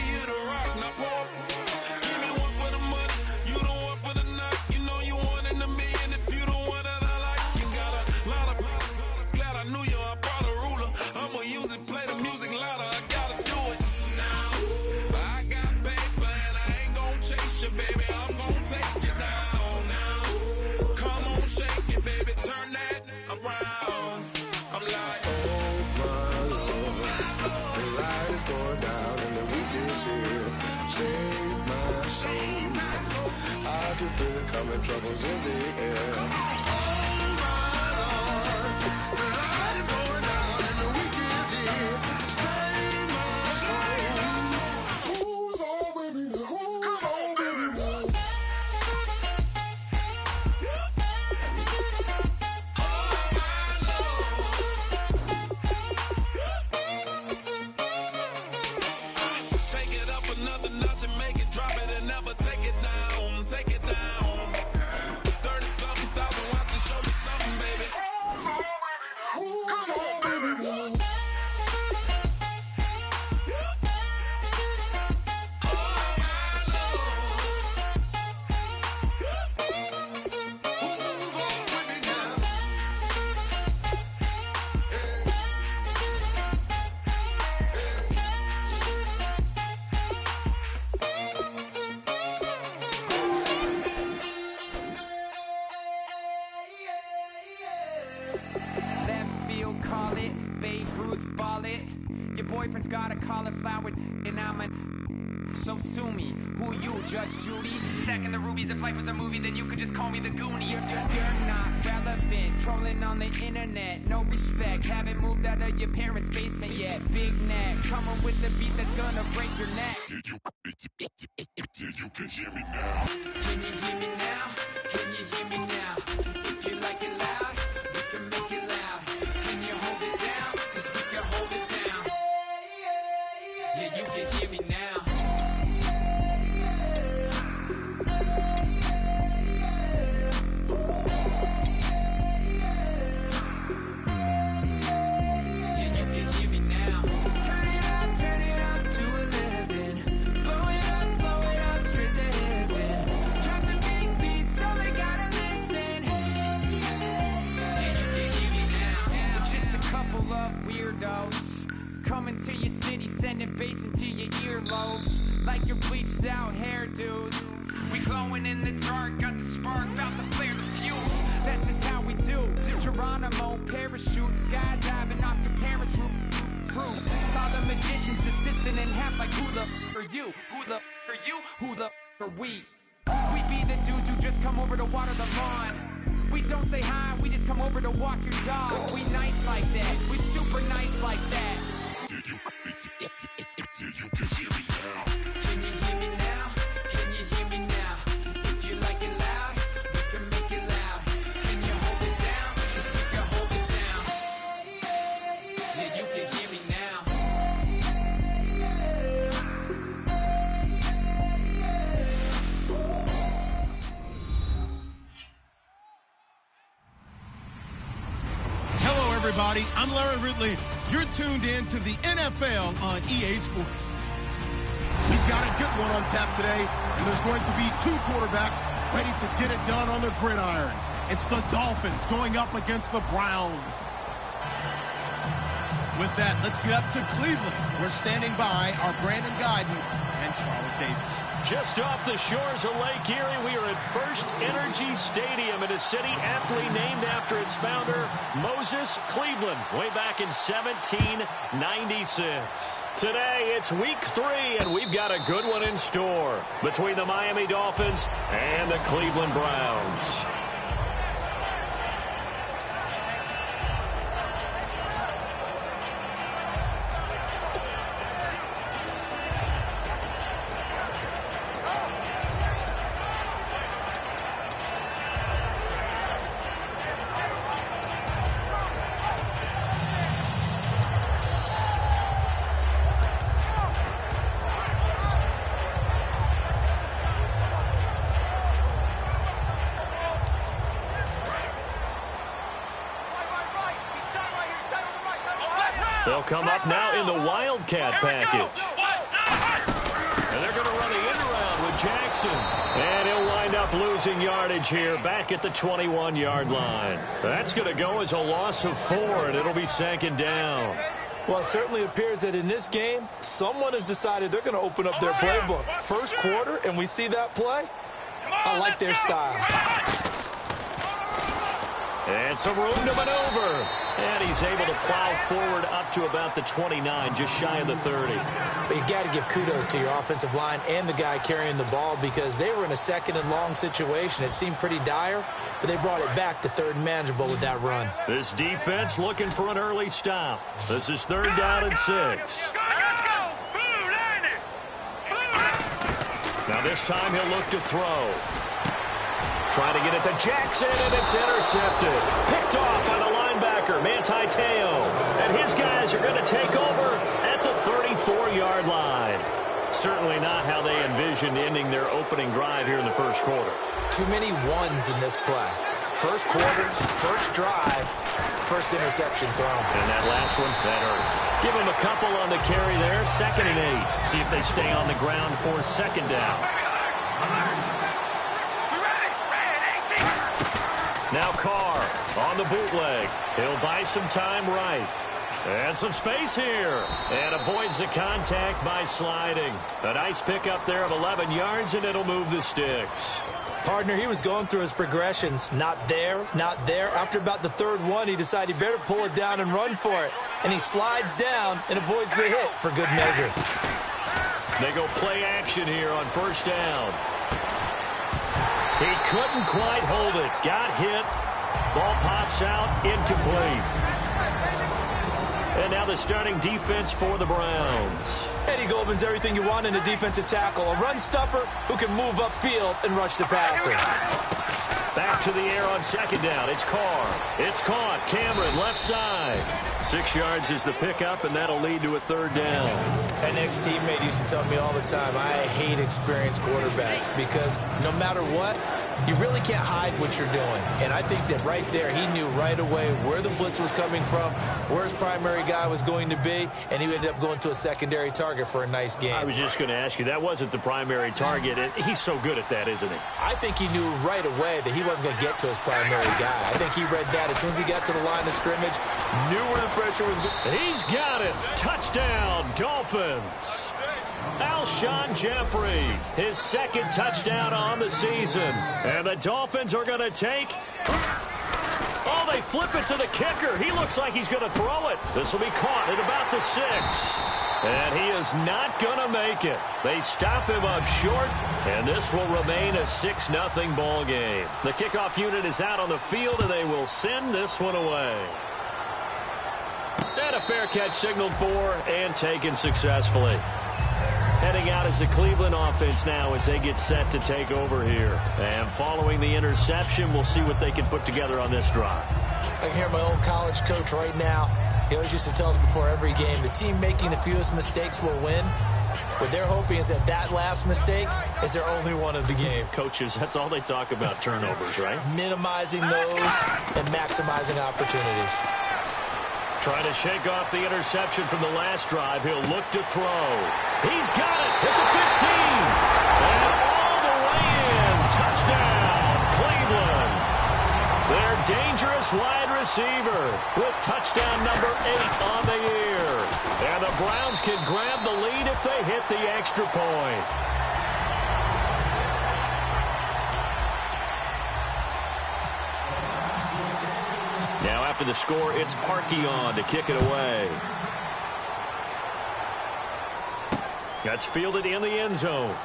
you the rock, now pour. Give me one for the money, you the one for the night. You know you one in a million if you the one that I like. You got a lot of glad I knew you. I brought a ruler. I'ma use it, play the music louder. I gotta do it now. I got paper and I ain't gon' chase you, baby. I'm gon' take you down now. Come on, shake it, baby. Turn that around. I'm like, oh my Lord, the light is going down and the weekend's here. Save my soul. I can feel it coming, troubles in the air. Oh my Lord, the light is going down and the weekend's here. Save my soul. Who's on with me now? Who's on with me now? Take it up another notch and make it drop it and never take it down. Take it down. 30-something thousand watching, show me something, baby. Who's on with me now? Who's on with me now? Left field, call it. Babe Ruth, ball it. Your boyfriend's got a cauliflower, and I'm a. So sue me. Who you, Judge Judy? Stacking the rubies. If life was a movie, then you could just call me the Goonies. You're not relevant. Trolling on the internet. No respect. Haven't moved out of your parents' basement yet. Big neck. Coming with the beat that's gonna break your neck. You can hear me now. Can you hear me now? Can you hear me now? If you like it loud, we can make it loud. Can you hold it down? 'Cause we can hold it down. Yeah, you can hear me now. Yeah, you can hear me now. Turn it up to 11. Blow it up straight to heaven. Dropping big beats, so they gotta listen. Yeah, you can hear me now. We're just a couple of weirdos coming to your city, sending bass into your earlobes like your bleached out hairdos. We glowing in the dark, got the spark, about to flare the fuse. That's just how we do. To Geronimo, parachute, skydiving off your parents' roof. Crew. Saw the magician's assistant and half like, who the are you? Who the are you? Who the are we? We be the dudes who just come over to water the lawn. We don't say hi, we just come over to walk your dog. We nice like that, we super nice like that. You can hear me now. Can you hear me now? Can you hear me now? If you like it loud, we can make it loud. Can you hold it down? 'Cause we can hold it down. Yeah, you can hear me now. Hello, everybody. I'm Larry Ridley. You're tuned in to the NFL on EA Sports. We've got a good one on tap today, and there's going to be two quarterbacks ready to get it done on the gridiron. It's the Dolphins going up against the Browns. With that, let's get up to Cleveland. We're standing by our Brandon Guyton and Charles Davis. Just off the shores of Lake Erie, we are at First Energy Stadium in a city aptly named after its founder, Moses Cleveland, way back in 1796. Today, it's week 3, and we've got a good one in store between the Miami Dolphins and the Cleveland Browns. They'll come up now in the Wildcat package. Jackson. And he'll wind up losing yardage here back at the 21-yard line. That's going to go as a loss of 4, and it'll be 2nd down. Well, it certainly appears that in this game, someone has decided they're going to open up their playbook. First quarter, and we see that play. I like their style. And some room to maneuver. And he's able to plow forward up to about the 29, just shy of the 30. But you got to give kudos to your offensive line and the guy carrying the ball because they were in a 2nd and long situation. It seemed pretty dire, but they brought it back to 3rd and manageable with that run. This defense looking for an early stop. This is 3rd down and 6. Now this time he'll look to throw. Trying to get it to Jackson, and it's intercepted. Picked off by the linebacker, Manti Te'o. And his guys are going to take over at the 34-yard line. Certainly not how they envisioned ending their opening drive here in the first quarter. Too many ones in this play. First quarter, first drive, first interception thrown. And that last one, that hurts. Give them a couple on the carry there, 2nd and 8. See if they stay on the ground for 2nd down. Now Carr on the bootleg. He'll buy some time right. And some space here. And avoids the contact by sliding. A nice pickup there of 11 yards, and it'll move the sticks. Partner, he was going through his progressions. Not there, not there. After about the 3rd one, he decided he better pull it down and run for it. And he slides down and avoids the hit for good measure. They go play action here on 1st down. He couldn't quite hold it. Got hit. Ball pops out. Incomplete. And now the starting defense for the Browns. Eddie Goldman's everything you want in a defensive tackle. A run stopper who can move upfield and rush the passer. Back to the air on 2nd down. It's Carr. It's caught. Cameron left side. 6 yards is the pickup, and that'll lead to a 3rd down. An ex-teammate used to tell me all the time, I hate experienced quarterbacks because no matter what, you really can't hide what you're doing. And I think that right there, he knew right away where the blitz was coming from, where his primary guy was going to be, and he ended up going to a secondary target for a nice game. I was just going to ask you, that wasn't the primary target. He's so good at that, isn't he? I think he knew right away that he wasn't going to get to his primary guy. I think he read that as soon as he got to the line of scrimmage, knew where the pressure was going. He's got it. Touchdown, Dolphins. Alshon Jeffrey, his 2nd touchdown on the season. And the Dolphins are going to take... Oh, they flip it to the kicker. He looks like he's going to throw it. This will be caught at about the 6. And he is not going to make it. They stop him up short, and this will remain a 6-0 ball game. The kickoff unit is out on the field, and they will send this one away. And a fair catch signaled for and taken successfully. Heading out is the Cleveland offense now as they get set to take over here. And following the interception, we'll see what they can put together on this drive. I can hear my old college coach right now. He always used to tell us before every game, the team making the fewest mistakes will win. What they're hoping is that that last mistake is their only one of the game. Coaches, that's all they talk about, turnovers, right? Minimizing those and maximizing opportunities. Trying to shake off the interception from the last drive. He'll look to throw. He's got it at the 15. And all the way in. Touchdown, Cleveland. Their dangerous wide receiver with touchdown number 8 on the year. And the Browns can grab the lead if they hit the extra point. Now after the score, it's Parkey on to kick it away. That's fielded in the end zone.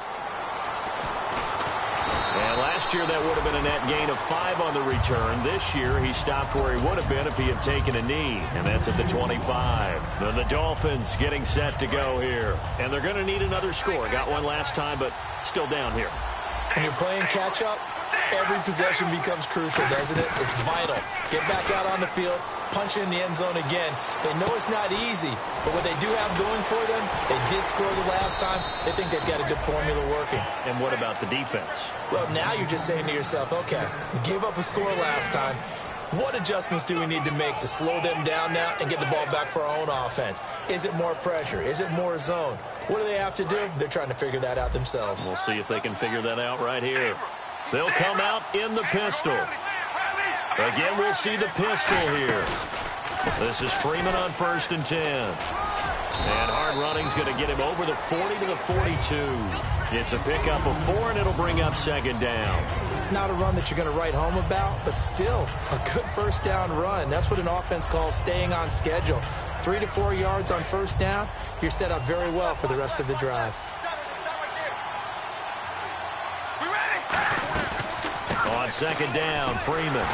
And last year that would have been a net gain of 5 on the return. This year he stopped where he would have been if he had taken a knee. And that's at the 25. Then the Dolphins getting set to go here. And they're going to need another score. Got one last time, but still down here. When you're playing catch-up, every possession becomes crucial, doesn't it? It's vital. Get back out on the field, punch in the end zone again. They know it's not easy, but what they do have going for them, they did score the last time. They think they've got a good formula working. And what about the defense? Well, now you're just saying to yourself, okay, we gave up a score last time. What adjustments do we need to make to slow them down now and get the ball back for our own offense? Is it more pressure? Is it more zone? What do they have to do? They're trying to figure that out themselves. We'll see if they can figure that out right here. They'll come out in the pistol. Again, we'll see the pistol here. This is Freeman on 1st and 10. And hard running's going to get him over the 40 to the 42. It's a pickup of 4, and it'll bring up 2nd down. Not a run that you're going to write home about, but still a good 1st down run. That's what an offense calls staying on schedule. 3 to 4 yards on 1st down, you're set up very well for the rest of the drive. On 2nd down, Freeman.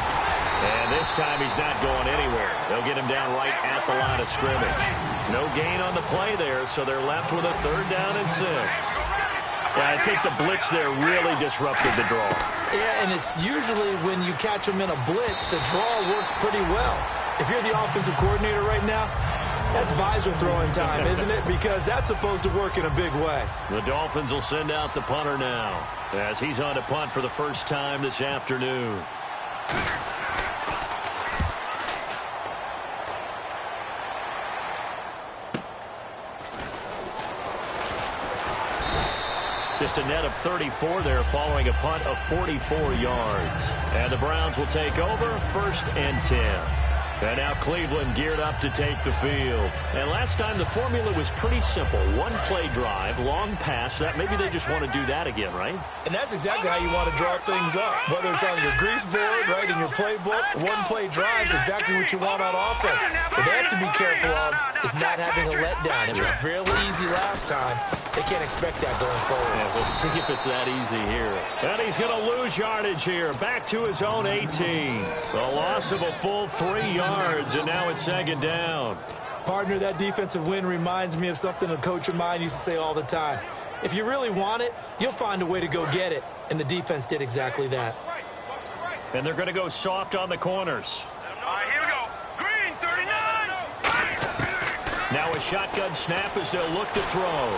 And this time he's not going anywhere. They'll get him down right at the line of scrimmage. No gain on the play there, so they're left with a 3rd down and 6. Yeah, I think the blitz there really disrupted the draw. Yeah, and it's usually when you catch them in a blitz, the draw works pretty well. If you're the offensive coordinator right now, that's visor throwing time, isn't it? Because that's supposed to work in a big way. The Dolphins will send out the punter now as he's on to punt for the first time this afternoon. Just a net of 34 there following a punt of 44 yards. And the Browns will take over 1st and 10. And now Cleveland geared up to take the field. And last time the formula was pretty simple. 1-play drive, long pass. That maybe they just want to do that again, right? And that's exactly how you want to draw things up. Whether it's on your grease board, right, in your playbook, 1-play drive is exactly what you want on offense. What they have to be careful of is not having a letdown. It was really easy last time. They can't expect that going forward. Yeah, we'll see if it's that easy here. And he's going to lose yardage here. Back to his own 18. The loss of a full 3 yards, and now it's 2nd down. Partner, that defensive win reminds me of something a coach of mine used to say all the time. If you really want it, you'll find a way to go get it. And the defense did exactly that. And they're going to go soft on the corners. All right, here we go. Green, 39. Now a shotgun snap as they'll look to throw.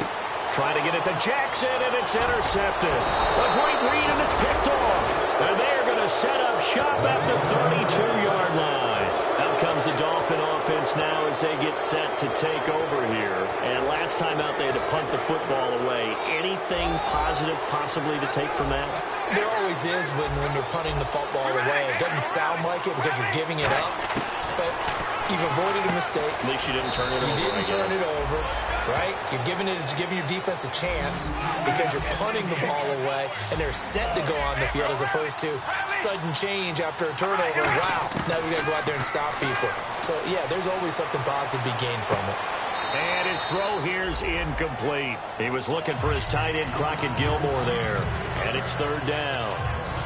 Trying to get it to Jackson, and it's intercepted. A great read, and it's picked off. And they're going to set up shop at the 32-yard line. Out comes the Dolphin offense now as they get set to take over here. And last time out, they had to punt the football away. Anything positive possibly to take from that? There always is when you're punting the football away. It doesn't sound like it because you're giving it up, but you've avoided a mistake. At least you didn't turn it over. You didn't turn it over, right? You're giving your defense a chance because you're punting the ball away, and they're set to go on the field as opposed to sudden change after a turnover. Wow, now we got to go out there and stop people. So, yeah, there's always something positive to be gained from it. And his throw here's incomplete. He was looking for his tight end, Crockett Gilmore there. And it's 3rd down.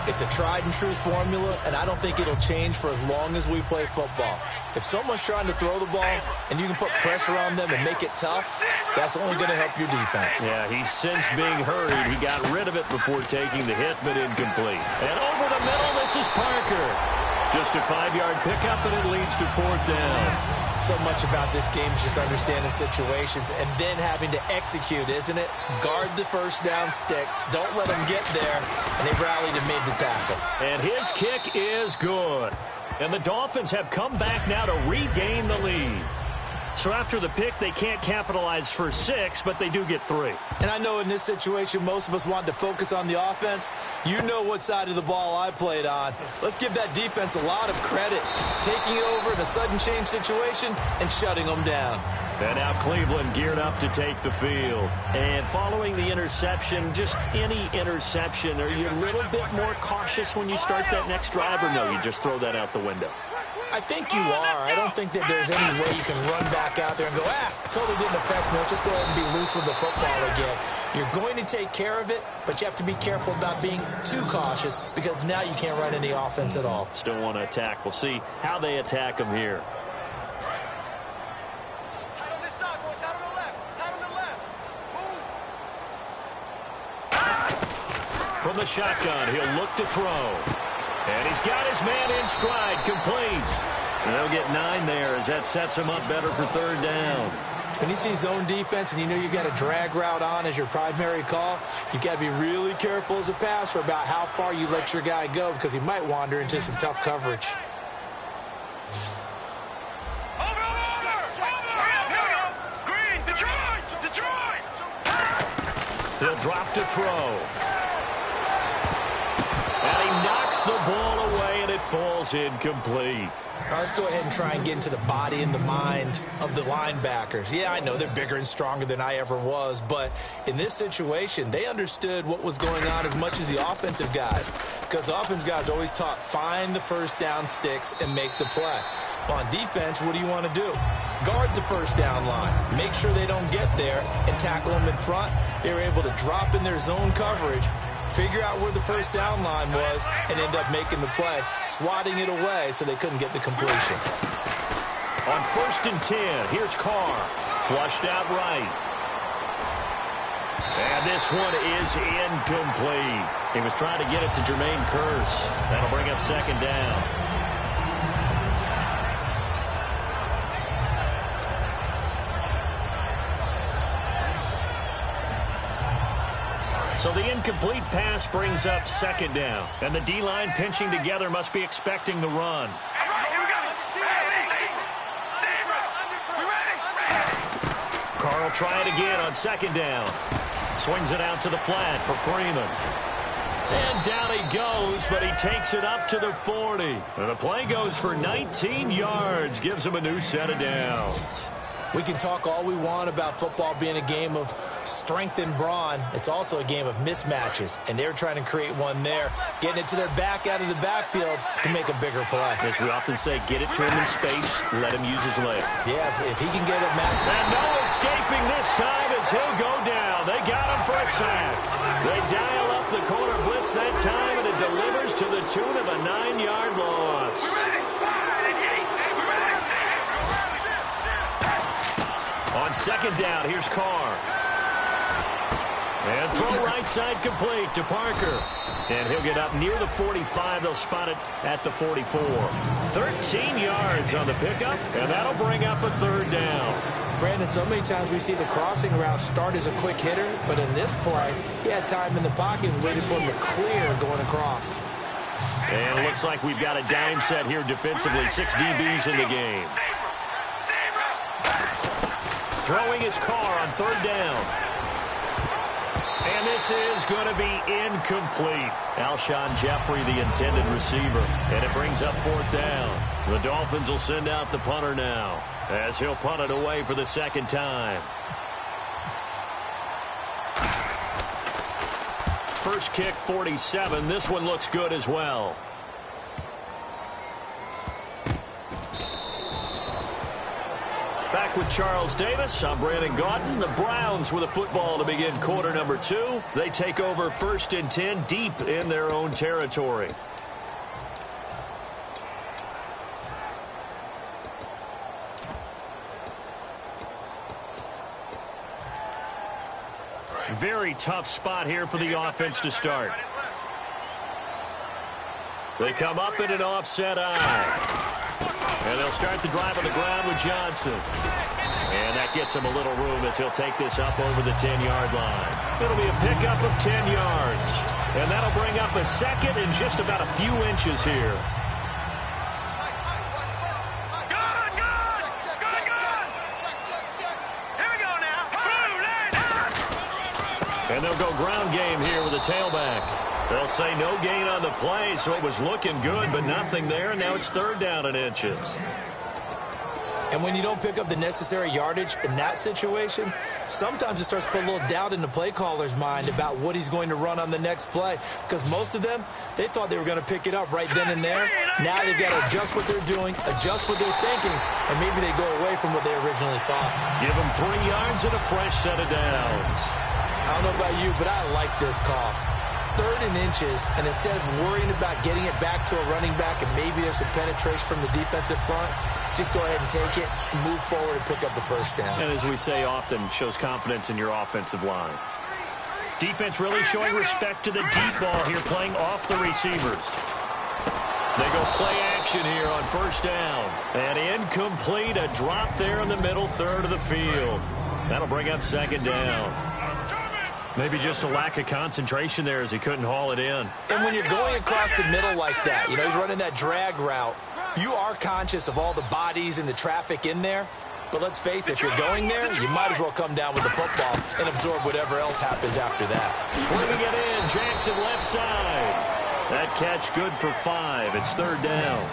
It's a tried-and-true formula, and I don't think it'll change for as long as we play football. If someone's trying to throw the ball and you can put pressure on them and make it tough, that's only going to help your defense. Yeah, he's since being hurried. He got rid of it before taking the hit, but incomplete. And over the middle, this is Parker. Just a 5-yard pickup, and it leads to 4th down. So much about this game is just understanding situations and then having to execute, isn't it? Guard the 1st down sticks. Don't let them get there. And they rallied and made the tackle. And his kick is good. And the Dolphins have come back now to regain the lead. So after the pick, they can't capitalize for 6, but they do get 3. And I know in this situation, most of us wanted to focus on the offense. You know what side of the ball I played on. Let's give that defense a lot of credit. Taking it over in a sudden change situation and shutting them down. And now Cleveland geared up to take the field. And following the interception, just any interception, are you a little bit more cautious when you start that next drive, or no, you just throw that out the window? I think you are. I don't think that there's any way you can run back out there and go, totally didn't affect me. Let's just go ahead and be loose with the football again. You're going to take care of it, but you have to be careful about being too cautious because now you can't run any offense at all. Still want to attack. We'll see how they attack them here. From the shotgun, he'll look to throw. And he's got his man in stride, complete. And they'll get 9 there as that sets him up better for 3rd down. When you see zone defense and you know you've got a drag route on as your primary call, you've got to be really careful as a passer about how far you let your guy go because he might wander into some tough coverage. He'll drop to throw. And he knocks the ball away, and it falls incomplete. Let's go ahead and try and get into the body and the mind of the linebackers. Yeah, I know they're bigger and stronger than I ever was, but in this situation, they understood what was going on as much as the offensive guys, because the offensive guys always taught find the first down sticks and make the play. On defense, what do you want to do? Guard the first down line. Make sure they don't get there and tackle them in front. They were able to drop in their zone coverage, figure out where the first down line was, and end up making the play, swatting it away so they couldn't get the completion. On 1st and 10, here's Carr. Flushed out right. And this one is incomplete. He was trying to get it to Jermaine Kearse. That'll bring up 2nd down. So the incomplete pass brings up 2nd down. And the D-line pinching together must be expecting the run. Carr will try it again on 2nd down. Swings it out to the flat for Freeman. And down he goes, but he takes it up to the 40. And the play goes for 19 yards. Gives him a new set of downs. We can talk all we want about football being a game of strength and brawn. It's also a game of mismatches, and they're trying to create one there, getting it to their back out of the backfield to make a bigger play. As we often say, get it to him in space, let him use his leg. Yeah, if he can get it, Matt. And no escaping this time as he'll go down. They got him for a sack. They dial up the corner blitz that time, and it delivers to the tune of a 9-yard loss. On 2nd down, here's Carr. And throw right side complete to Parker. And he'll get up near the 45. They'll spot it at the 44. 13 yards on the pickup, and that'll bring up a 3rd down. Brandon, so many times we see the crossing route start as a quick hitter, but in this play, he had time in the pocket and waited for him to clear going across. And it looks like we've got a dime set here defensively. 6 DBs in the game. Throwing his Carr on 3rd down. And this is going to be incomplete. Alshon Jeffrey, the intended receiver. And it brings up 4th down. The Dolphins will send out the punter now, as he'll punt it away for the 2nd time. First kick, 47. This one looks good as well. Back with Charles Davis, I'm Brandon Gaudin. The Browns with a football to begin quarter number 2. They take over 1st and 10 deep in their own territory. Very tough spot here for the offense to start. They come up in an offset eye. And they'll start the drive on the ground with Johnson. And that gets him a little room as he'll take this up over the 10-yard line. It'll be a pickup of 10 yards. And that'll bring up a 2nd and just about a few inches here. And they'll go ground game here with a tailback. They'll say no gain on the play, so it was looking good, but nothing there, and now it's 3rd down and inches. And when you don't pick up the necessary yardage in that situation, sometimes it starts to put a little doubt in the play caller's mind about what he's going to run on the next play. Because most of them, they thought they were going to pick it up right then and there. Now they've got to adjust what they're doing, adjust what they're thinking, and maybe they go away from what they originally thought. Give them 3 yards and a fresh set of downs. I don't know about you, but I like this call. 3rd and inches, and instead of worrying about getting it back to a running back and maybe there's some penetration from the defensive front, just go ahead and take it, move forward, and pick up the 1st down. And as we say often, shows confidence in your offensive line. Defense really showing respect to the deep ball here, playing off the receivers. They go play action here on 1st down. And incomplete, a drop there in the middle 3rd of the field. That'll bring up 2nd down. Maybe just a lack of concentration there as he couldn't haul it in. And when you're going across the middle like that, you know, he's running that drag route, you are conscious of all the bodies and the traffic in there. But let's face it, if you're going there, you might as well come down with the football and absorb whatever else happens after that. Bringing it in, Jackson left side. That catch good for 5. It's 3rd down.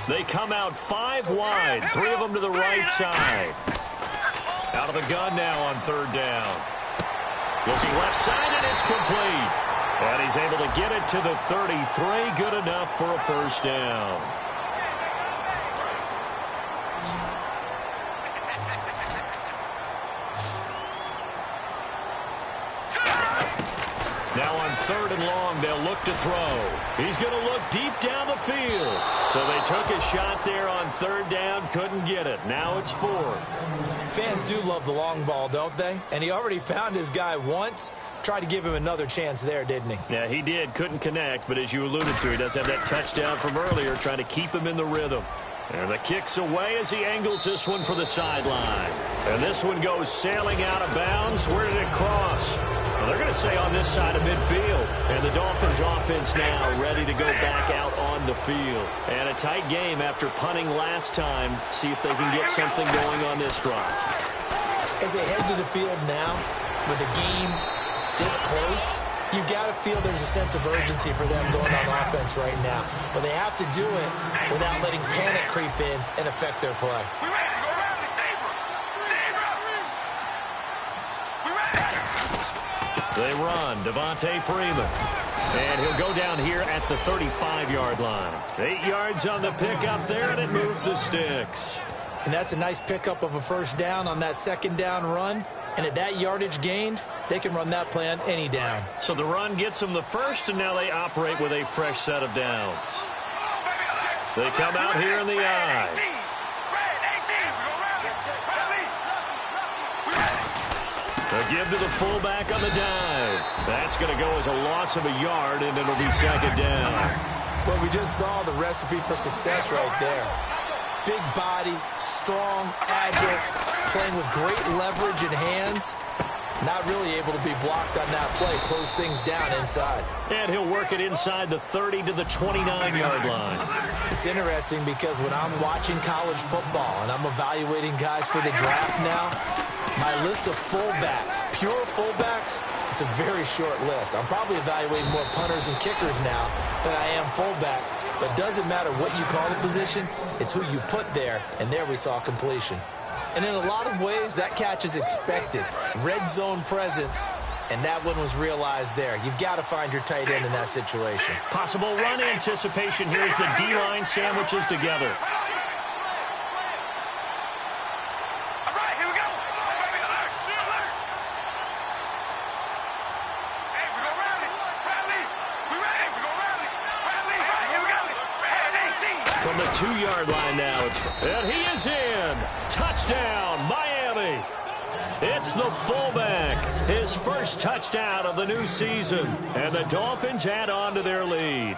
They come out 5 wide, 3 of them to the right side. Out of the gun now on 3rd down. Looking left side, and it's complete. And he's able to get it to the 33. Good enough for a 1st down. Now on 3rd and long, they'll look to throw. He's going to look deep down the field. So they took a shot there on 3rd down, couldn't get it. Now it's 4th. Fans do love the long ball, don't they? And he already found his guy once. Tried to give him another chance there, didn't he? Yeah, he did. Couldn't connect, but as you alluded to, he does have that touchdown from earlier, trying to keep him in the rhythm. And the kick's away as he angles this one for the sideline. And this one goes sailing out of bounds. Where did it cross? Well, they're going to say on this side of midfield. And the Dolphins offense now ready to go back out on the field. And a tight game after punting last time. See if they can get something going on this drive. As they head to the field now, with the game this close, you've got to feel there's a sense of urgency for them going on offense right now. But they have to do it without letting panic creep in and affect their play. They run, Devontae Freeman. And he'll go down here at the 35-yard line. 8 yards on the pickup there, and it moves the sticks. And that's a nice pickup of a 1st down on that 2nd down run. And at that yardage gained, they can run that play on any down. So the run gets them the 1st, and now they operate with a fresh set of downs. They come out here in the eye. A give to the fullback on the dive. That's going to go as a loss of a yard, and it'll be 2nd down. Well, we just saw the recipe for success right there. Big body, strong, agile, playing with great leverage in hands. Not really able to be blocked on that play. Close things down inside. And he'll work it inside the 30 to the 29-yard line. It's interesting because when I'm watching college football and I'm evaluating guys for the draft now, my list of fullbacks, pure fullbacks, it's a very short list. I'm probably evaluating more punters and kickers now than I am fullbacks. But it doesn't matter what you call the position, it's who you put there. And there we saw completion. And in a lot of ways, that catch is expected. Red zone presence, and that one was realized there. You've got to find your tight end in that situation. Possible run anticipation here as the D-line sandwiches together. From the 2-yard line now, and he is in. Touchdown, Miami. It's the fullback, his 1st touchdown of the new season, and the Dolphins add on to their lead.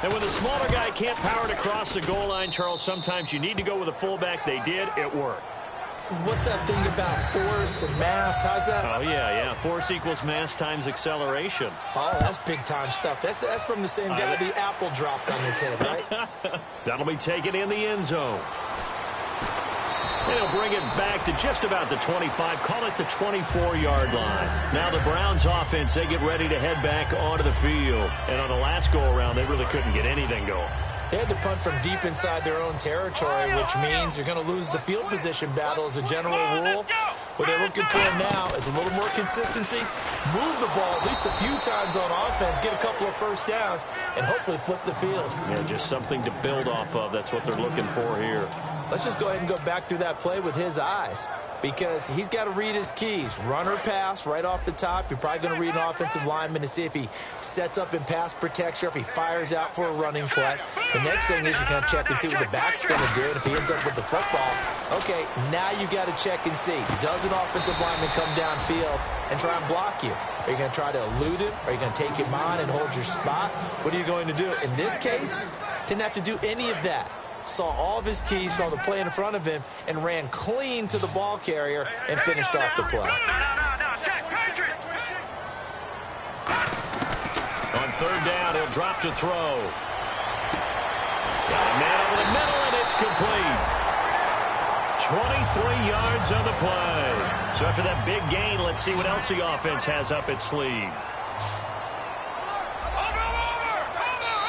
And when the smaller guy can't power it across the goal line, Charles, sometimes you need to go with a fullback. They did. It worked. What's that thing about force and mass? How's that? Oh, yeah. Force equals mass times acceleration. Oh, that's big-time stuff. That's from the same guy the apple dropped on his head, right? That'll be taken in the end zone. And he'll bring it back to just about the 25. Call it the 24-yard line. Now the Browns offense, they get ready to head back onto the field. And on the last go-around, they really couldn't get anything going. They had to punt from deep inside their own territory, which means you're going to lose the field position battle as a general rule. What they're looking for now is a little more consistency, move the ball at least a few times on offense, get a couple of 1st downs, and hopefully flip the field. Yeah, just something to build off of. That's what they're looking for here. Let's just go ahead and go back through that play with his eyes, because he's got to read his keys. Run or pass right off the top. You're probably going to read an offensive lineman to see if he sets up in pass protection or if he fires out for a running play. The next thing is you're going to check and see what the back's going to do. And if he ends up with the football, okay, now you got to check and see. Does an offensive lineman come downfield and try and block you? Are you going to try to elude him? Are you going to take him on and hold your spot? What are you going to do? In this case, didn't have to do any of that. Saw all of his keys, saw the play in front of him, and ran clean to the ball carrier and finished off the play. On third down, he'll drop to throw. Got a man over the middle, and it's complete. 23 yards on the play. So after that big gain, let's see what else the offense has up its sleeve.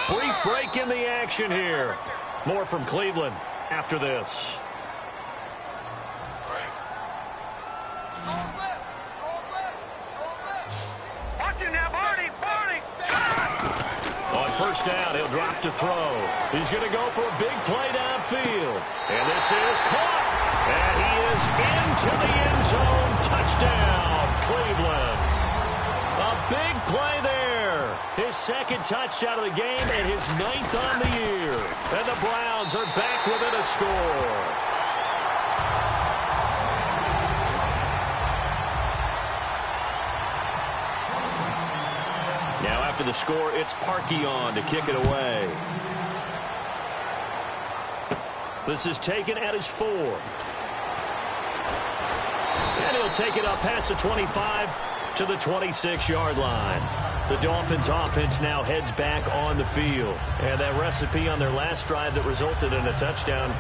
Brief break in the action here. More from Cleveland after this. On first down, he'll drop to throw. He's going to go for a big play downfield. And this is caught. And he is into the end zone. Touchdown, Cleveland. A big play there. His second touchdown of the game and his 9th on the year. And the Browns are back within a score. Now after the score, it's Parkey on to kick it away. This is taken at his 4. And he'll take it up past the 25 to the 26-yard line. The Dolphins offense now heads back on the field. And that recipe on their last drive that resulted in a touchdown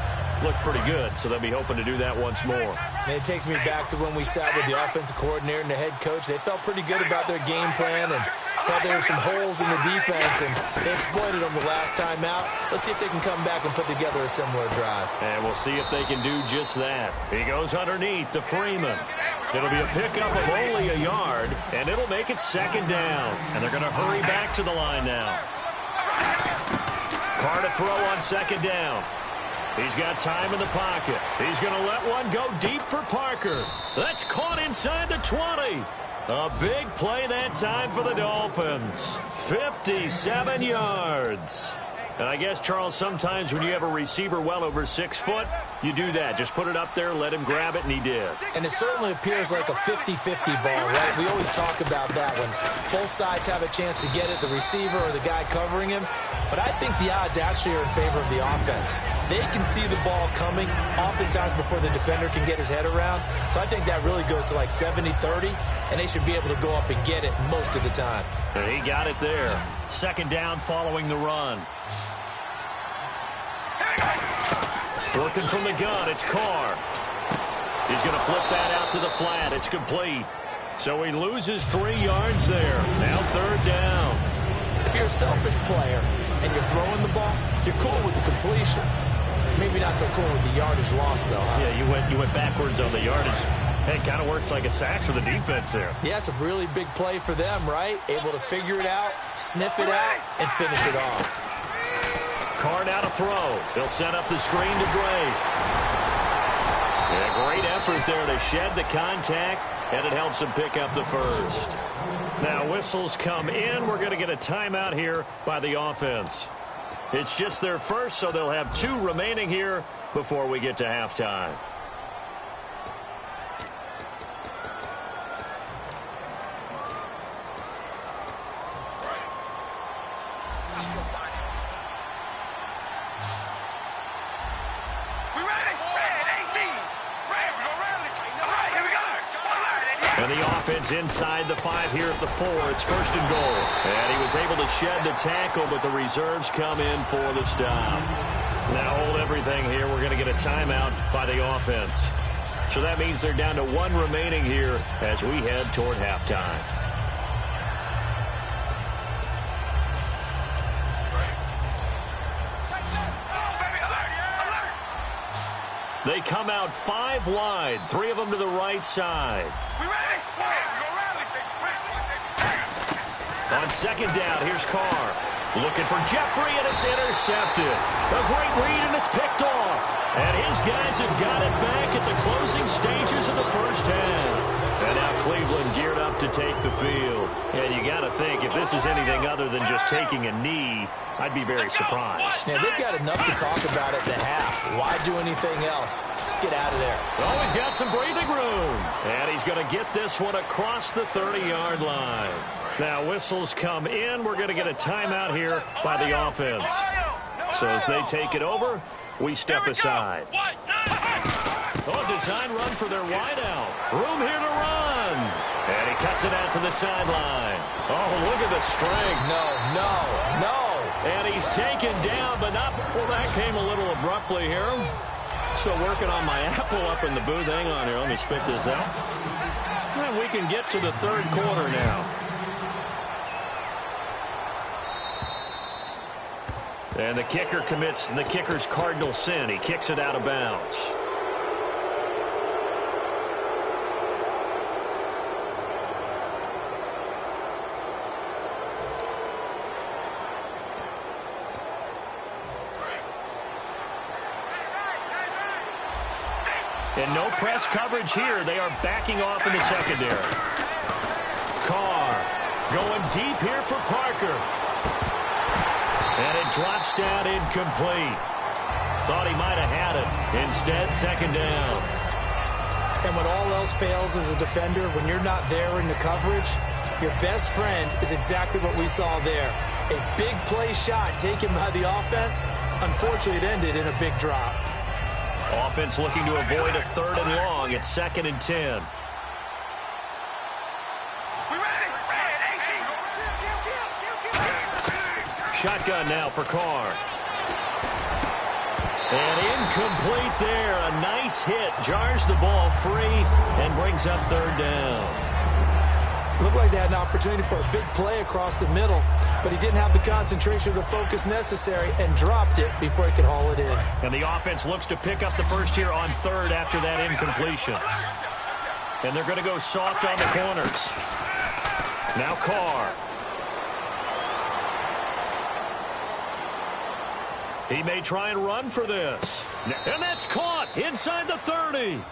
looked pretty good, so they'll be hoping to do that once more. And it takes me back to when we sat with the offensive coordinator and the head coach. They felt pretty good about their game plan and thought there were some holes in the defense, and they exploited them the last time out. Let's see if they can come back and put together a similar drive. And we'll see if they can do just that. He goes underneath to Freeman. It'll be a pickup of only a yard, and it'll make it second down. And they're going to hurry back to the line now. Carr to throw on second down. He's got time in the pocket. He's going to let one go deep for Parker. That's caught inside the 20. A big play that time for the Dolphins. 57 yards. And I guess, Charles, sometimes when you have a receiver well over 6 foot, you do that. Just put it up there, let him grab it, and he did. And it certainly appears like a 50-50 ball, right? We always talk about that when both sides have a chance to get it, the receiver or the guy covering him. But I think the odds actually are in favor of the offense. They can see the ball coming oftentimes before the defender can get his head around. So I think that really goes to like 70-30, and they should be able to go up and get it most of the time. And he got it there. Second down following the run. Working from the gun, it's Carr. He's going to flip that out to the flat. It's complete. So he loses 3 yards there. Now third down. If you're a selfish player and you're throwing the ball, you're cool with the completion. Maybe not so cool with the yardage loss, though, huh? Yeah, you went backwards on the yardage. Hey, it kind of works like a sack for the defense there. Yeah, it's a really big play for them, right? Able to figure it out, sniff it out, and finish it off. Carr now to throw. They'll set up the screen to Drake. Yeah, great effort there to shed the contact, and it helps him pick up the first. Now whistles come in. We're going to get a timeout here by the offense. It's just their first, so they'll have 2 remaining here before we get to halftime. And the offense inside the 5 here at the 4. It's first and goal. And he was able to shed the tackle, but the reserves come in for the stop. Now hold everything here. We're going to get a timeout by the offense. So that means they're down to 1 remaining here as we head toward halftime. They come out 5 wide, 3 of them to the right side. On second down, here's Carr. Looking for Jeffrey, and it's intercepted. A great read, and it's picked off. And his guys have got it back at the closing stages of the first half. And now Cleveland geared up to take the field. And you got to think, if this is anything other than just taking a knee, I'd be very surprised. Yeah, they've got enough to talk about at the half. Why do anything else? Just get out of there. Oh, he's got some breathing room. And he's going to get this one across the 30-yard line. Now whistles come in. We're going to get a timeout here by the offense. So as they take it over, we step aside. Oh, design run for their wideout. Room here to run. And he cuts it out to the sideline. Oh, look at the strength. No. And he's taken down, but not. Well, that came a little abruptly here. Still working on my apple up in the booth. Hang on here. Let me spit this out. And we can get to the third quarter now. And the kicker commits the kicker's cardinal sin. He kicks it out of bounds. And no press coverage here. They are backing off in the secondary. Carr going deep here for Parker. And it drops down incomplete. Thought he might have had it. Instead, second down. And when all else fails as a defender, when you're not there in the coverage, your best friend is exactly what we saw there. A big play shot taken by the offense. Unfortunately, it ended in a big drop. Offense looking to avoid a third and long. It's 2nd and 10. Shotgun now for Carr. And incomplete there. A nice hit. Jars the ball free and brings up third down. Looked like they had an opportunity for a big play across the middle, but he didn't have the concentration or the focus necessary and dropped it before he could haul it in. And the offense looks to pick up the first here on third after that incompletion. And they're going to go soft on the corners. Now Carr. He may try and run for this. And that's caught inside the 30.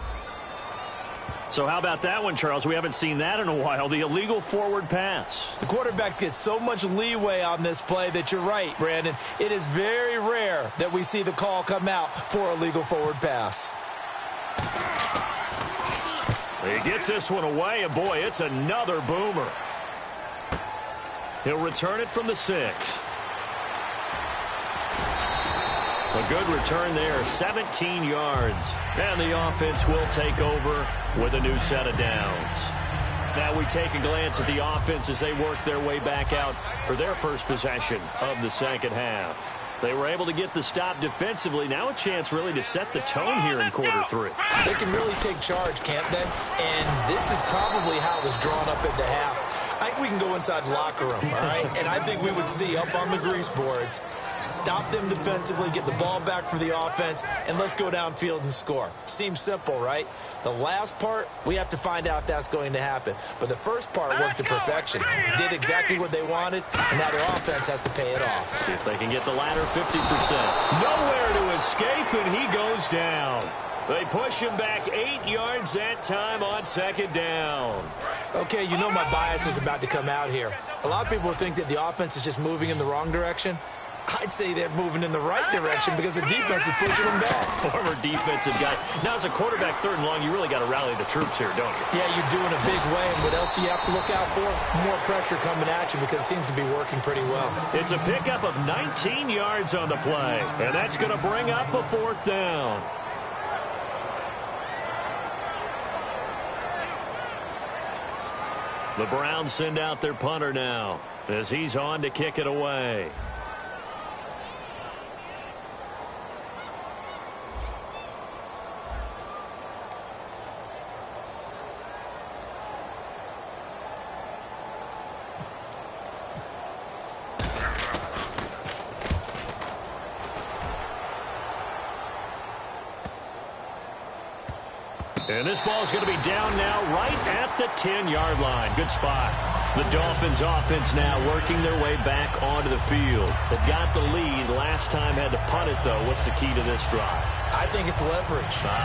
So how about that one, Charles? We haven't seen that in a while. The illegal forward pass. The quarterbacks get so much leeway on this play that you're right, Brandon. It is very rare that we see the call come out for a legal forward pass. He gets this one away, and boy, it's another boomer. He'll return it from the 6. A good return there, 17 yards. And the offense will take over with a new set of downs. Now we take a glance at the offense as they work their way back out for their first possession of the second half. They were able to get the stop defensively. Now a chance really to set the tone here in quarter 3. They can really take charge, can't they? And this is probably how it was drawn up at the half. I think we can go inside the locker room, all right? And I think we would see up on the grease boards, stop them defensively, get the ball back for the offense, and let's go downfield and score. Seems simple, right? The last part, we have to find out if that's going to happen. But the first part worked to perfection. Did exactly what they wanted, and now their offense has to pay it off. See if they can get the latter 50%. Nowhere to escape, and he goes down. They push him back 8 yards that time on second down. Okay, you know my bias is about to come out here. A lot of people think that the offense is just moving in the wrong direction. I'd say they're moving in the right direction because the defense is pushing them back. Former defensive guy. Now, as a quarterback, third and long, you really got to rally the troops here, don't you? Yeah, you're doing a big way, and what else do you have to look out for? More pressure coming at you because it seems to be working pretty well. It's a pickup of 19 yards on the play, and that's going to bring up a fourth down. The Browns send out their punter now as he's on to kick it away. And this ball is going to be down now right at the 10-yard line. Good spot. The Dolphins offense now working their way back onto the field. They've got the lead. Last time had to punt it, though. What's the key to this drive? I think it's leverage.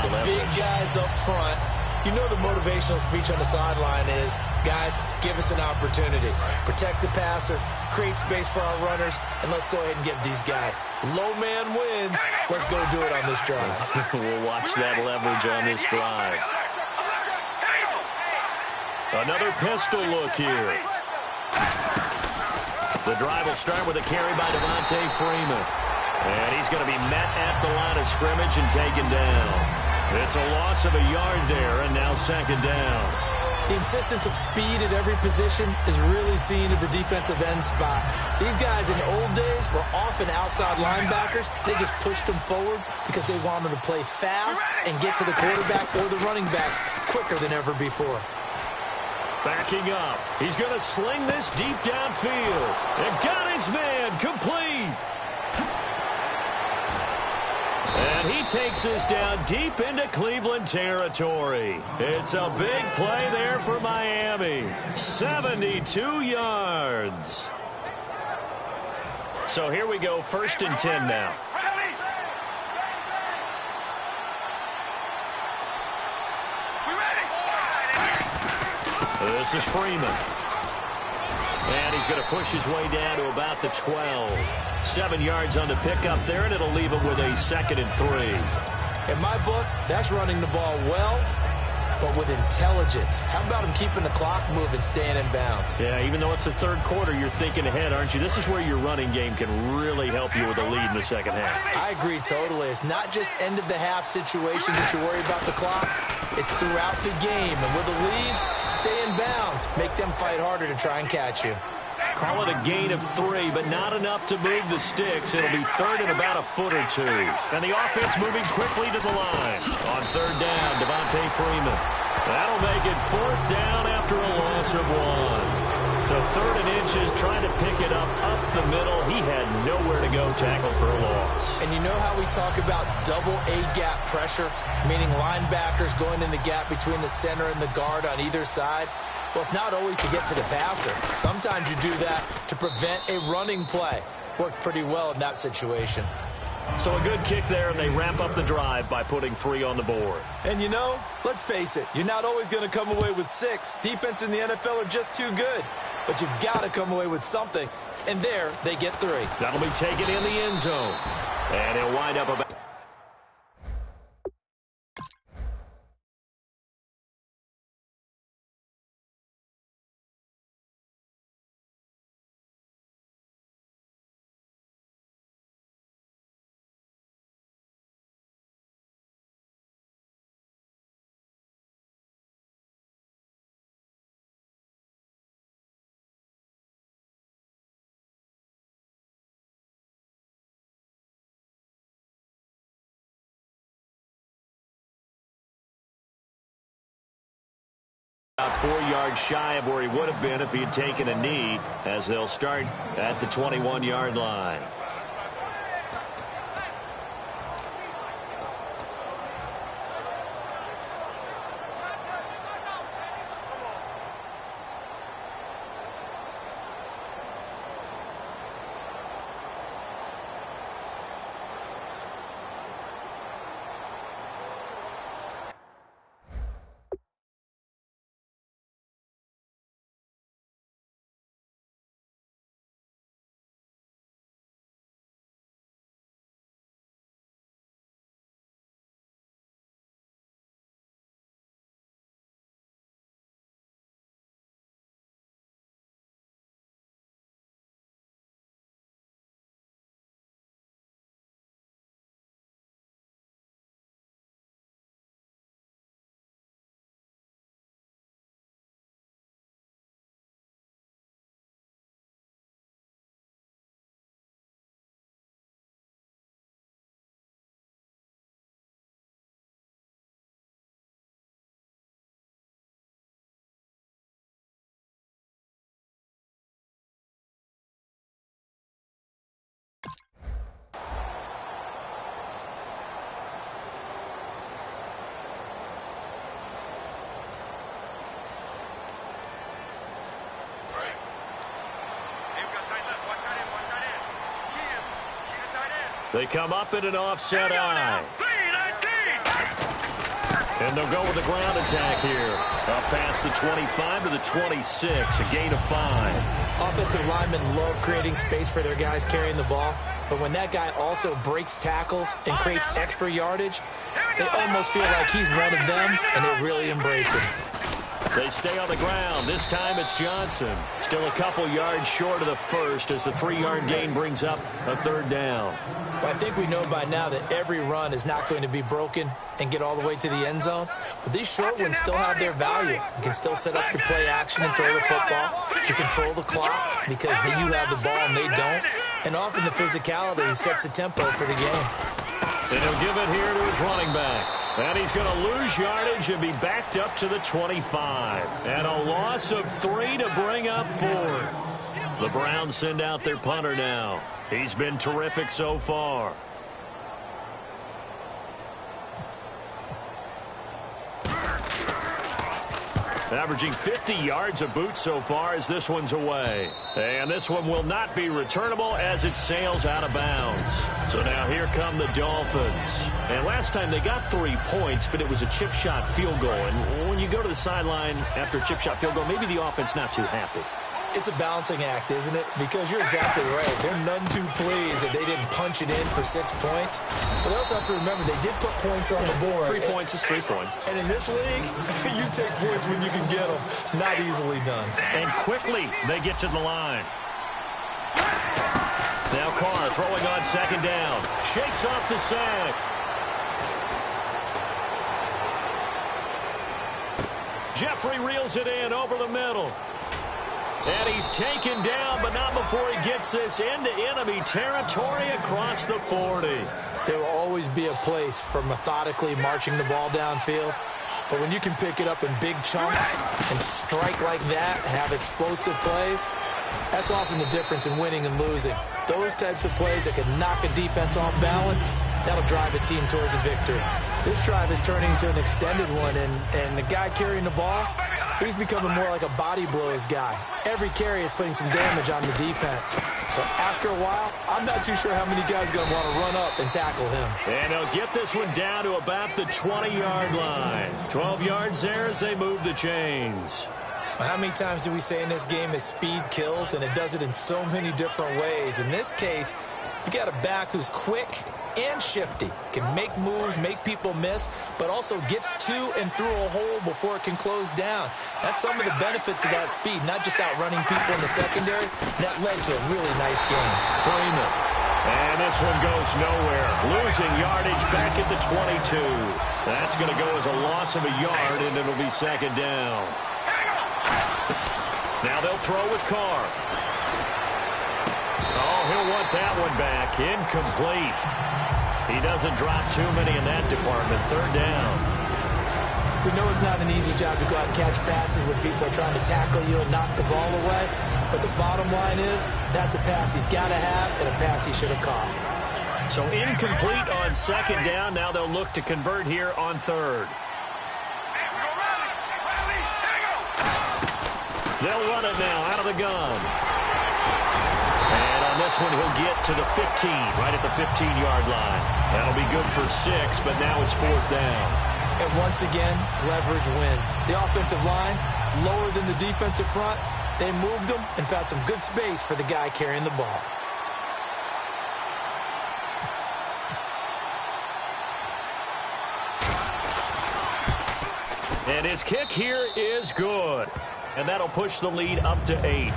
Leverage. Big guys up front. You know the motivational speech on the sideline is, guys, give us an opportunity. Protect the passer, create space for our runners, and let's go ahead and give these guys. Low man wins. Let's go do it on this drive. We'll watch that leverage on this drive. Another pistol look here. The drive will start with a carry by Devontae Freeman. And he's going to be met at the line of scrimmage and taken down. It's a loss of a yard there, and now second down. The insistence of speed at every position is really seen at the defensive end spot. These guys in old days were often outside linebackers. They just pushed them forward because they wanted to play fast and get to the quarterback or the running backs quicker than ever before. Backing up. He's going to sling this deep downfield. And got his man complete. And he takes us down deep into Cleveland territory. It's a big play there for Miami. 72 yards. So here we go, 1st and 10 now. This is Freeman. And he's going to push his way down to about the 12. 7 yards on the pickup there, and it'll leave him with a 2nd and 3. In my book, that's running the ball well, but with intelligence. How about him keeping the clock moving, staying in bounds? Yeah, even though it's the 3rd quarter, you're thinking ahead, aren't you? This is where your running game can really help you with a lead in the 2nd half. I agree totally. It's not just end-of-the-half situations that you worry about the clock. It's throughout the game. And with a lead, stay in bounds. Make them fight harder to try and catch you. Call it a gain of 3, but not enough to move the sticks. It'll be 3rd and about a foot or 2. And the offense moving quickly to the line. On 3rd down, Devontae Freeman. That'll make it 4th down after a loss of 1. So 3rd and inches, trying to pick it up the middle. He had nowhere to go, tackle for a loss. And you know how we talk about double A-gap pressure, meaning linebackers going in the gap between the center and the guard on either side? Well, it's not always to get to the passer. Sometimes you do that to prevent a running play. Worked pretty well in that situation. So a good kick there, and they wrap up the drive by putting 3 on the board. And you know, let's face it, you're not always going to come away with 6. Defense in the NFL are just too good. But you've got to come away with something. And there, they get 3. That'll be taken in the end zone. And he'll wind up about... About 4 yards shy of where he would have been if he had taken a knee, as they'll start at the 21-yard line. They come up in an offset eye. And they'll go with the ground attack here. Up past the 25 to the 26, a gain of 5. Offensive linemen love creating space for their guys carrying the ball. But when that guy also breaks tackles and creates extra yardage, they almost feel like he's one of them, and they really embrace him. They stay on the ground. This time it's Johnson. Still a couple yards short of the first as the 3-yard gain brings up a 3rd down. Well, I think we know by now that every run is not going to be broken and get all the way to the end zone. But these short ones still have their value. You can still set up your play action and throw the football. You control the clock because you have the ball and they don't. And often the physicality sets the tempo for the game. And he'll give it here to his running back. And he's going to lose yardage and be backed up to the 25. And a loss of 3 to bring up 4th. The Browns send out their punter now. He's been terrific so far. Averaging 50 yards a boot so far as this one's away. And this one will not be returnable as it sails out of bounds. So now here come the Dolphins. And last time they got 3 points, but it was a chip shot field goal. And when you go to the sideline after a chip shot field goal, maybe the offense not too happy. It's a balancing act, isn't it? Because you're exactly right. They're none too pleased that they didn't punch it in for 6 points. But they also have to remember they did put points on the board. 3 points is 3 points. And in this league, you take points when you can get them. Not easily done. And quickly they get to the line. Now Carr throwing on 2nd down. Shakes off the sack. Jeffrey reels it in over the middle. And he's taken down, but not before he gets this into enemy territory across the 40. There will always be a place for methodically marching the ball downfield. But when you can pick it up in big chunks and strike like that, have explosive plays, that's often the difference in winning and losing. Those types of plays that can knock a defense off balance, that'll drive a team towards a victory. This drive is turning into an extended one, and the guy carrying the ball, he's becoming more like a body blows guy. Every carry is putting some damage on the defense. So after a while, I'm not too sure how many guys are going to want to run up and tackle him. And he'll get this one down to about the 20-yard line. 12 yards there as they move the chains. How many times do we say in this game that speed kills, and it does it in so many different ways? In this case, you got a back who's quick and shifty, can make moves, make people miss, but also gets to and through a hole before it can close down. That's some of the benefits of that speed, not just outrunning people in the secondary. That led to a really nice game. Freeman. And this one goes nowhere. Losing yardage back at the 22. That's going to go as a loss of a yard, and it'll be 2nd down. Now they'll throw with Carr. Oh, he'll want that one back. Incomplete. He doesn't drop too many in that department. 3rd down. We know it's not an easy job to go out and catch passes when people are trying to tackle you and knock the ball away. But the bottom line is, that's a pass he's got to have and a pass he should have caught. So incomplete on 2nd down. Now they'll look to convert here on 3rd. They'll run it now out of the gun. And on this one, he'll get to the 15, right at the 15-yard line. That'll be good for 6, but now it's 4th down. And once again, leverage wins. The offensive line, lower than the defensive front. They moved them and found some good space for the guy carrying the ball. And his kick here is good. And that'll push the lead up to 8.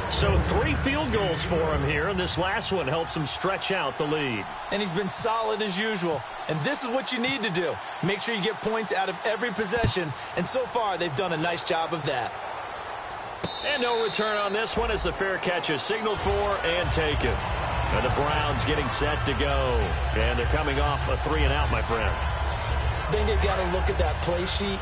So 3 field goals for him here, and this last one helps him stretch out the lead. And he's been solid as usual. And this is what you need to do. Make sure you get points out of every possession. And so far, they've done a nice job of that. And no return on this one as the fair catch is signaled for and taken. And the Browns getting set to go. And they're coming off a 3-and-out, my friend. I think they've got to look at that play sheet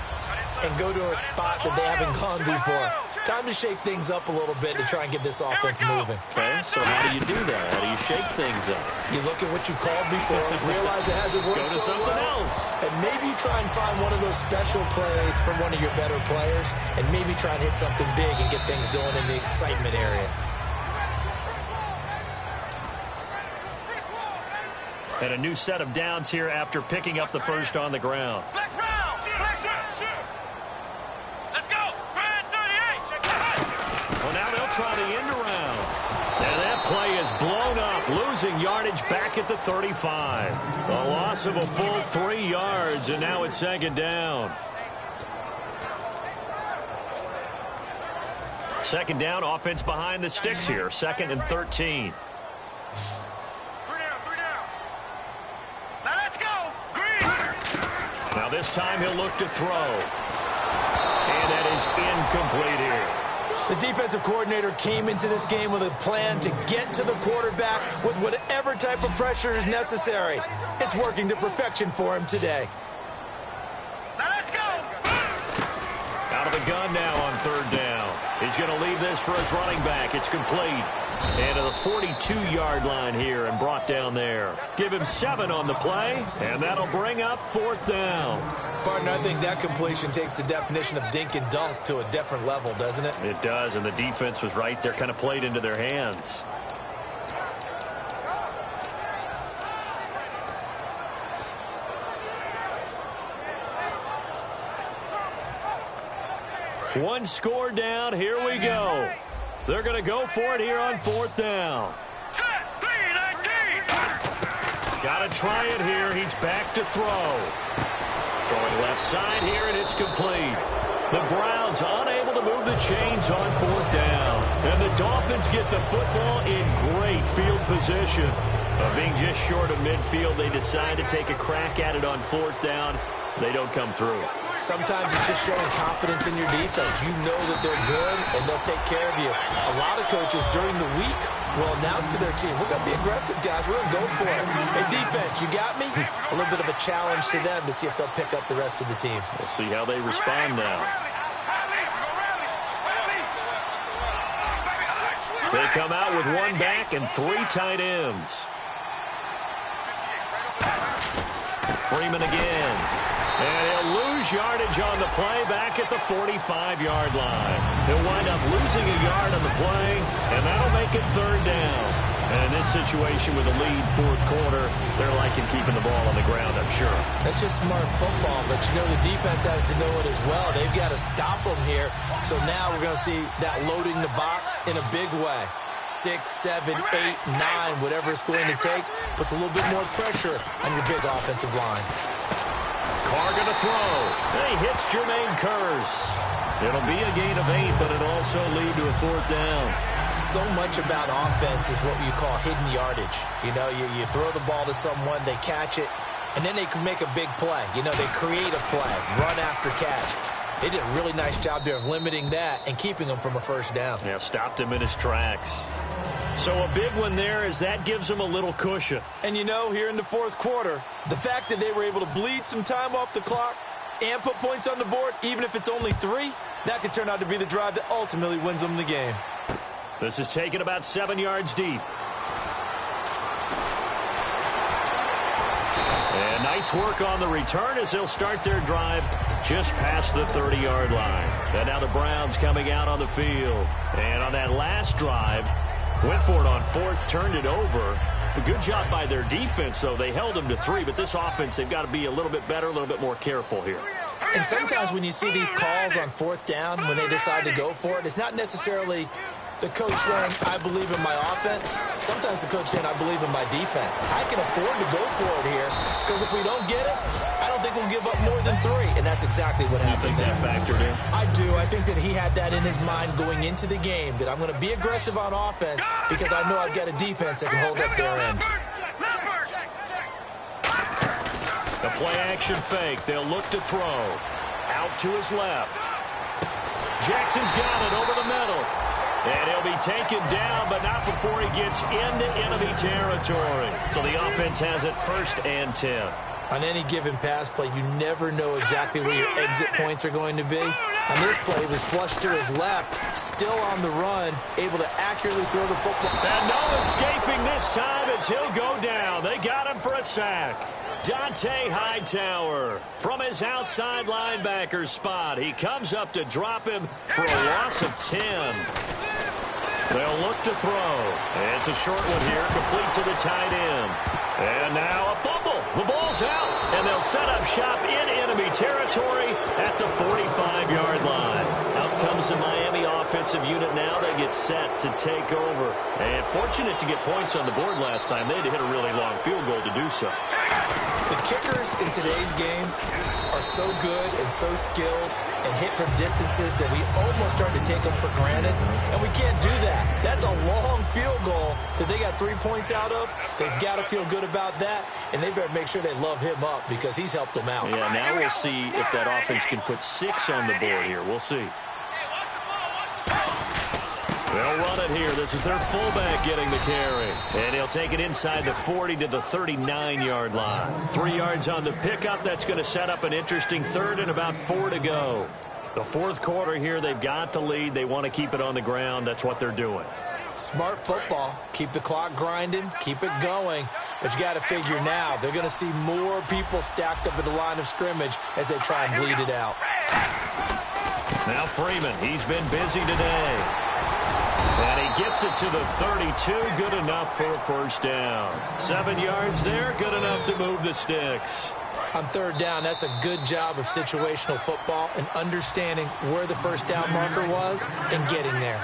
and go to a spot that they haven't gone before. Time to shake things up a little bit to try and get this offense moving. Okay, so how do you do that? How do you shake things up? You look at what you've called before, realize it hasn't worked Go to so something well, else. and maybe try and find one of those special plays from one of your better players, and maybe try and hit something big and get things going in the excitement area. And a new set of downs here after picking up the first on the ground. Well, now they'll try the end around. And that play is blown up, losing yardage back at the 35. A loss of a full 3 yards, and now it's 2nd down. Second down, offense behind the sticks here. 2nd and 13. Now let's go. Green. Now this time he'll look to throw. And that is incomplete here. The defensive coordinator came into this game with a plan to get to the quarterback with whatever type of pressure is necessary. It's working to perfection for him today. Now let's go. Out of the gun now on 3rd down. He's going to leave this for his running back. It's complete. And to the 42-yard line here and brought down there. Give him 7 on the play, and that'll bring up 4th down. Partner, I think that completion takes the definition of dink and dunk to a different level, doesn't it? It does, and the defense was right there, kind of played into their hands. One score down. Here we go. They're going to go for it here on 4th down. Got to try it here. He's back to throw. Throwing left side here, and it's complete. The Browns unable to move the chains on 4th down. And the Dolphins get the football in great field position. Being just short of midfield, they decide to take a crack at it on 4th down. They don't come through. Sometimes it's just showing confidence in your defense. You know that they're good, and they'll take care of you. A lot of coaches during the week will announce to their team, we're going to be aggressive, guys. We're going to go for it. Hey, defense, you got me? A little bit of a challenge to them to see if they'll pick up the rest of the team. We'll see how they respond now. They come out with 1 back and 3 tight ends. Freeman again. And he'll lose yardage on the play back at the 45-yard line. He'll wind up losing a yard on the play, and that'll make it 3rd down. And in this situation with a lead 4th quarter, they're liking keeping the ball on the ground, I'm sure. That's just smart football, but you know the defense has to know it as well. They've got to stop them here. So now we're going to see that loading the box in a big way. 6, 7, 8, 9, whatever it's going to take, puts a little bit more pressure on your big offensive line. Carr going to throw. And he hits Jermaine Kearse. It'll be a gain of 8, but it'll also lead to a 4th down. So much about offense is what you call hidden yardage. You know, you throw the ball to someone, they catch it, and then they can make a big play. You know, they create a play, run after catch. They did a really nice job there of limiting that and keeping him from a 1st down. Yeah, stopped him in his tracks. So a big one there as that gives them a little cushion. And you know, here in the 4th quarter, the fact that they were able to bleed some time off the clock and put points on the board, even if it's only 3, that could turn out to be the drive that ultimately wins them the game. This is taken about 7 yards deep. And nice work on the return as they'll start their drive just past the 30-yard line. And now the Browns coming out on the field. And on that last drive, went for it on 4th, turned it over. A good job by their defense, though. They held them to 3, but this offense, they've got to be a little bit better, a little bit more careful here. And sometimes when you see these calls on 4th down, when they decide to go for it, it's not necessarily the coach saying, I believe in my offense. Sometimes the coach saying, I believe in my defense. I can afford to go for it here, because if we don't get it, I don't think we'll give up more than 3. And that's exactly what happened there. You think that factored in? I do. I think that he had that in his mind going into the game, that I'm going to be aggressive on offense because I know I've got a defense that can hold up their end. The play-action fake. They'll look to throw. Out to his left. Jackson's got it over the middle. And he'll be taken down, but not before he gets into enemy territory. So the offense has it 1st and 10. On any given pass play, you never know exactly where your exit points are going to be. On this play, he was flushed to his left, still on the run, able to accurately throw the football. And no escaping this time as he'll go down. They got him for a sack. Dante Hightower from his outside linebacker spot. He comes up to drop him for a loss of 10. They'll look to throw. It's a short one here, complete to the tight end. And now a fumble. The ball's out, and they'll set up shop in enemy territory at the 45-yard line. Out comes the Miami offensive unit now. They get set to take over. And fortunate to get points on the board last time. They had to hit a really long field goal to do so. The kickers in today's game are so good and so skilled and hit from distances that we almost start to take them for granted, and we can't do that. That's a long field goal that they got 3 points out of. They've got to feel good about that, and they better make sure they love him up because he's helped them out. Yeah, now we'll see if that offense can put 6 on the board here. We'll see. They'll run it here. This is their fullback getting the carry. And he'll take it inside the 40 to the 39-yard line. 3 yards on the pickup. That's going to set up an interesting third and about 4 to go. The fourth quarter here, they've got the lead. They want to keep it on the ground. That's what they're doing. Smart football. Keep the clock grinding. Keep it going. But you got to figure now, they're going to see more people stacked up at the line of scrimmage as they try and bleed it out. Now Freeman, he's been busy today. And he gets it to the 32. Good enough for a first down. 7 yards there. Good enough to move the sticks. On third down, that's a good job of situational football and understanding where the first down marker was and getting there.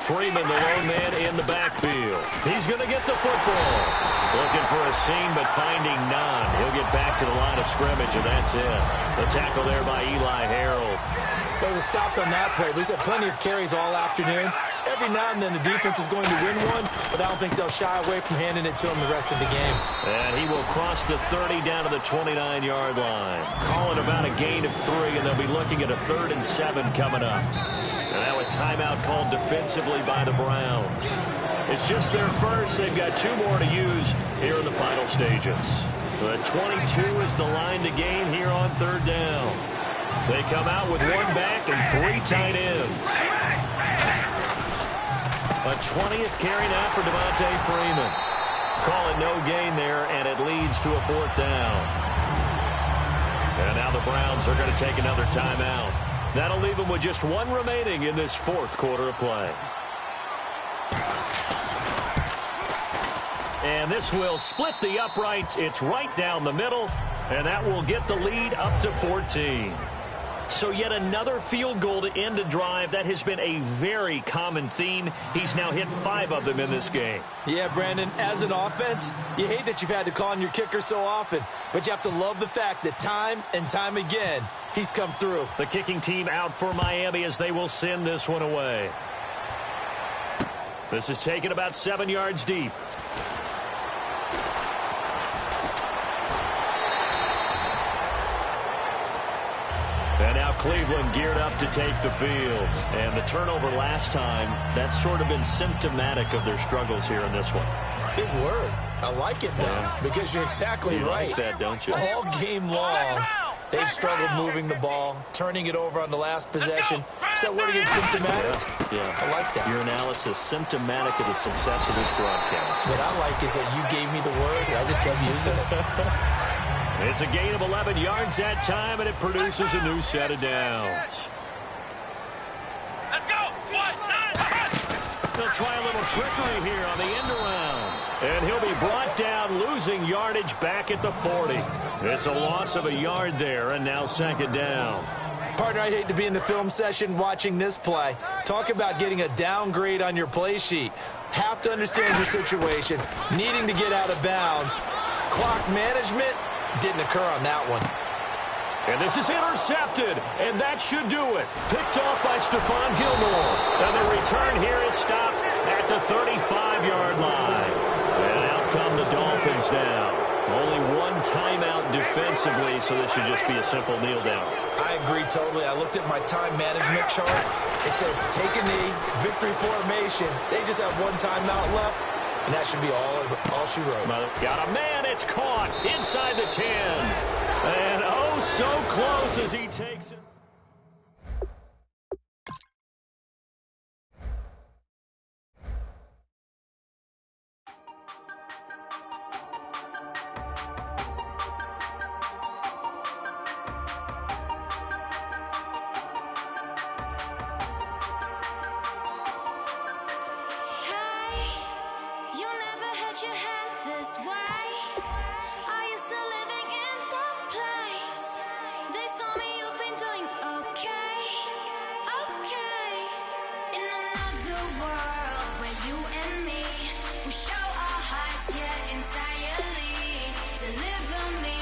Freeman, the lone man in the backfield. He's going to get the football. Looking for a seam, but finding none. He'll get back to the line of scrimmage, and that's it. The tackle there by Eli Harold. But it was stopped on that play. He's had plenty of carries all afternoon. Every now and then the defense is going to win one, but I don't think they'll shy away from handing it to him the rest of the game. And he will cross the 30 down to the 29-yard line. Calling about a gain of 3, and they'll be looking at a 3rd and 7 coming up. And now a timeout called defensively by the Browns. It's just their first. They've got 2 more to use here in the final stages. The 22 is the line to gain here on 3rd down. They come out with 1 back and 3 tight ends. A 20th carry now for Devontae Freeman. Call it no gain there, and it leads to a 4th down. And now the Browns are going to take another timeout. That'll leave them with just 1 remaining in this 4th quarter of play. And this will split the uprights. It's right down the middle, and that will get the lead up to 14. So yet another field goal to end a drive. That has been a very common theme. He's now hit 5 of them in this game. Yeah, Brandon, as an offense, you hate that you've had to call on your kicker so often, but you have to love the fact that time and time again, he's come through. The kicking team out for Miami as they will send this one away. This is taken about 7 yards deep. And now Cleveland geared up to take the field. And the turnover last time, that's sort of been symptomatic of their struggles here in this one. Big word. I like it, though, because you're exactly right. You like that, don't you? All game long, they've struggled moving the ball, turning it over on the last possession. Is that word again, symptomatic? Yeah. I like that. Your analysis, symptomatic of the success of this broadcast. What I like is that you gave me the word, and I just kept using it. It's a gain of 11 yards that time, and it produces a new set of downs. Let's go! They'll try a little trickery here on the end around. And he'll be brought down, losing yardage back at the 40. It's a loss of a yard there, and now 2nd down. Partner, I'd hate to be in the film session watching this play. Talk about getting a downgrade on your play sheet. Have to understand your situation, needing to get out of bounds. Clock management didn't occur on that one. And this is intercepted, and that should do it. Picked off by Stephon Gilmore. And the return here is stopped at the 35-yard line. And out come the Dolphins now. Only 1 timeout defensively, so this should just be a simple kneel down. I agree totally. I looked at my time management chart. It says take a knee, victory formation. They just have 1 timeout left. And that should be all she wrote. Got a man, it's caught inside the 10. And oh, so close as he takes it. Are you still living in that place? They told me you've been doing the world where you and me, we show our hearts yet entirely. Deliver me